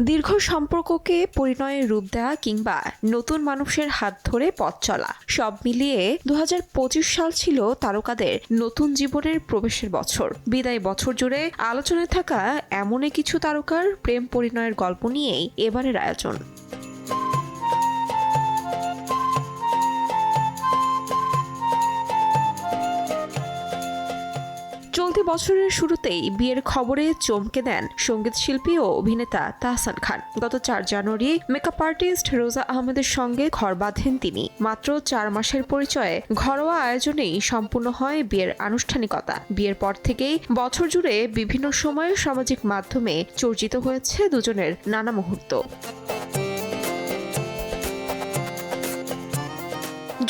দীর্ঘ সম্পর্ককে পরিণয়ের রূপ দেওয়া কিংবা নতুন মানুষের হাত ধরে পথ চলা, সব মিলিয়ে 2025 সাল ছিল তারকাদের নতুন জীবনের প্রবেশের বছর। বিদায় বছর জুড়ে আলোচনায় থাকা এমনই কিছু তারকার প্রেম পরিণয়ের গল্প নিয়েই এবারের আয়োজন। চলতি বছরের শুরুতেই বিয়ের খবরে চমকে দেন সঙ্গীত শিল্পী ও অভিনেতা তাহসান খান। গত 4 জানুয়ারি মেকআপ আর্টিস্ট রোজা আহমেদের সঙ্গে ঘর বাঁধেন তিনি। মাত্র 4 মাসের পরিচয়ে ঘরোয়া আয়োজনেই সম্পূর্ণ হয় বিয়ের আনুষ্ঠানিকতা। বিয়ের পর থেকেই বছর জুড়ে বিভিন্ন সময়ে সামাজিক মাধ্যমে চর্চিত হয়েছে দুজনের নানা মুহূর্ত।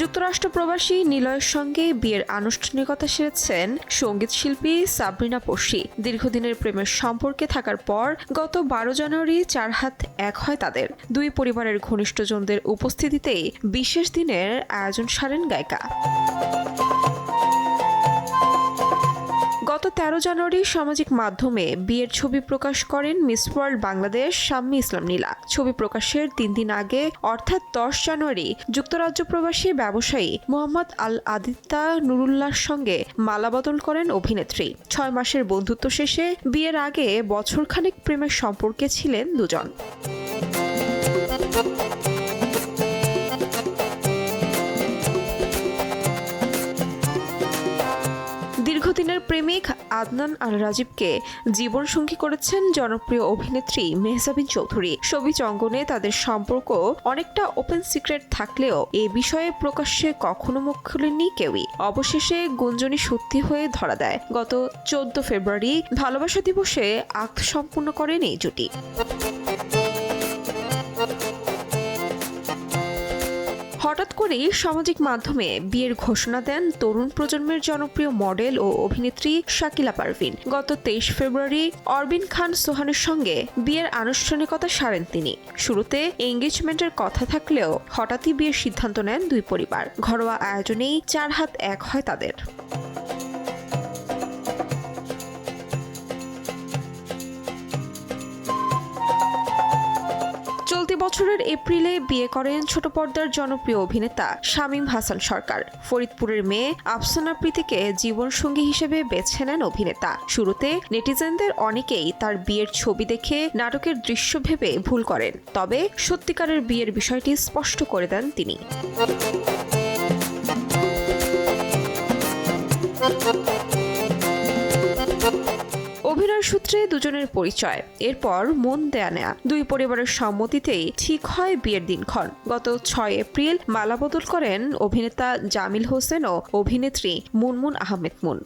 যুক্তরাষ্ট্র প্রবাসী নিলয়ের সঙ্গে বিয়ের আনুষ্ঠানিকতা সেরেছেন সঙ্গীত শিল্পী সাবরিনা পর্শি। দীর্ঘদিনের প্রেমের সম্পর্কে থাকার পর গত 12 জানুয়ারি 4 হাত এক হয় তাদের। দুই পরিবারের ঘনিষ্ঠজনদের উপস্থিতিতেই বিশেষ দিনের আয়োজন সারেন গায়িকা। গত 13 জানুয়ারি সামাজিক মাধ্যমে বিয়ের ছবি প্রকাশ করেন মিস ওয়ার্ল্ড বাংলাদেশ শাম্মী ইসলাম নীলা। ছবি প্রকাশের 3 দিন আগে অর্থাৎ 10 জানুয়ারি যুক্তরাজ্য প্রবাসী ব্যবসায়ী মোহাম্মদ আল আদিত্তা নুরুল্লাহর সঙ্গে মালাবদল করেন অভিনেত্রী। 6 মাসের বন্ধুত্ব শেষে বিয়ের আগে বছরখানেক প্রেমের সম্পর্কে ছিলেন দুজন। দীর্ঘদিনের প্রেমিক আদনান আল রাজীবকে জীবনসঙ্গী করেছেন জনপ্রিয় অভিনেত্রী মেহজাবিন চৌধুরী। সবিজ অঙ্গনে তাদের সম্পর্ক অনেকটা ওপেন সিক্রেট থাকলেও এ বিষয়ে প্রকাশ্যে কখনো মুখ খুলেননি কেউই। অবশেষে গুঞ্জনই সত্যি হয়ে ধরা দেয়। গত 14 ফেব্রুয়ারি ভালোবাসা দিবসে আক্ত সম্পূর্ণ করেন এই জুটি। হঠাৎ করেই সামাজিক মাধ্যমে বিয়ের ঘোষণা দেন তরুণ প্রজন্মের জনপ্রিয় মডেল ও অভিনেত্রী শাকিলা পারভিন। গত 23 ফেব্রুয়ারি অরবিন খান সোহানের সঙ্গে বিয়ের আনুষ্ঠানিকতা সারেন তিনি। শুরুতে এঙ্গেজমেন্টের কথা থাকলেও হঠাৎই বিয়ের সিদ্ধান্ত নেন দুই পরিবার। ঘরোয়া আয়োজনেই 4 হাত এক হয় তাদের। চলতি বছরের এপ্রিলে বিয়ে করেন ছোট পর্দার জনপ্রিয় অভিনেতা শামীম হাসান সরকার। ফরিদপুরের মেয়ে আফসানা প্রীতিকে জীবনসঙ্গী হিসেবে বেছে নেন অভিনেতা। শুরুতে নেটিজেনদের অনেকেই তার বিয়ের ছবি দেখে নাটকের দৃশ্য ভেবে ভুল করেন, তবে সত্যিকারের বিয়ের বিষয়টি স্পষ্ট করে দেন তিনি। অভিনয় সূত্রে দুজনের পরিচয়, এরপর মন দেয়া নেয়া। দুই পরিবারের সম্মতিতেই ঠিক হয় বিয়ের দিনক্ষণ। গত 6 এপ্রিল মালাবদল করেন অভিনেতা জামিল হোসেন ও অভিনেত্রী মুনমুন আহমেদ মুন।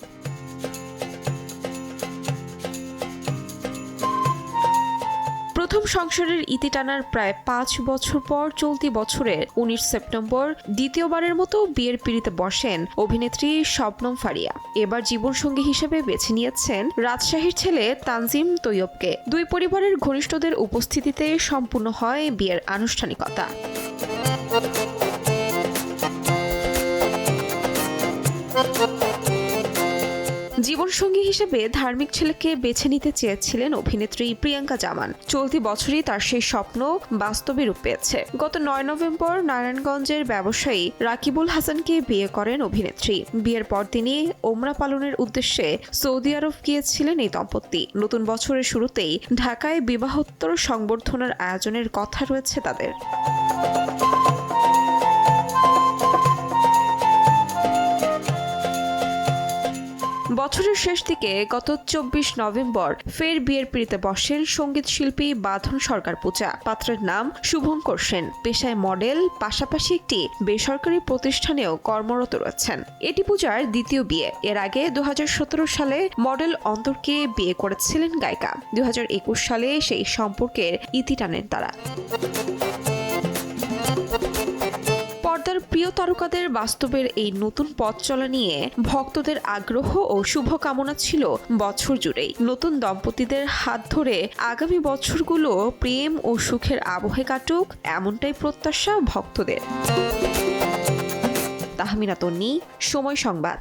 প্রথম সংসারের ইতি টানার প্রায় 5 বছর পর চলতি বছরের 19 সেপ্টেম্বর দ্বিতীয়বারের মতো বিয়ের পিঁড়িতে বসেন অভিনেত্রী শবনম ফারিয়া। এবার জীবনসঙ্গী হিসেবে বেছে নিয়েছেন রাজশাহীর ছেলে তানজিম তৈয়বকে। দুই পরিবারের ঘনিষ্ঠদের উপস্থিতিতে সম্পূর্ণ হয় বিয়ের আনুষ্ঠানিকতা। জীবনসঙ্গী হিসেবে ধার্মিক ছেলেকে বেছে নিতে চেয়েছিলেন অভিনেত্রী প্রিয়াঙ্কা জামান। চলতি বছরই তার সেই স্বপ্ন বাস্তবে রূপ পেয়েছে। গত 9 নভেম্বর নারায়ণগঞ্জের ব্যবসায়ী রাকিবুল হাসানকে বিয়ে করেন অভিনেত্রী। বিয়ের পর তিনি ওমরা পালনের উদ্দেশ্যে সৌদি আরব গিয়েছিলেন এই দম্পতি। নতুন বছরের শুরুতেই ঢাকায় বিবাহোত্তর সংবর্ধনার আয়োজনের কথা রয়েছে তাদের। বছরের শেষ দিকে গত 24 নভেম্বর ফের বিয়ের পিঁড়িতে বসেন সঙ্গীত শিল্পী বাঁধন সরকার পূজা। পাত্রের নাম শুভঙ্কর সেন। পেশায় মডেল, পাশাপাশি একটি বেসরকারি প্রতিষ্ঠানেও কর্মরত রয়েছেন। এটি পূজার দ্বিতীয় বিয়ে। এর আগে 2017 সালে মডেল অন্তরকে বিয়ে করেছিলেন গায়িকা। 2021 সালে সেই সম্পর্কের ইতি টানেন তারা। পর্দার প্রিয় তারকাদের বাস্তবের এই নতুন পথ চলা নিয়ে ভক্তদের আগ্রহ ও শুভকামনা ছিল বছর জুড়েই। নতুন দম্পতিদের হাত ধরে আগামী বছরগুলো প্রেম ও সুখের আবহে কাটুক, এমনটাই প্রত্যাশা ভক্তদের। তাহমিনা তন্নি, সময় সংবাদ।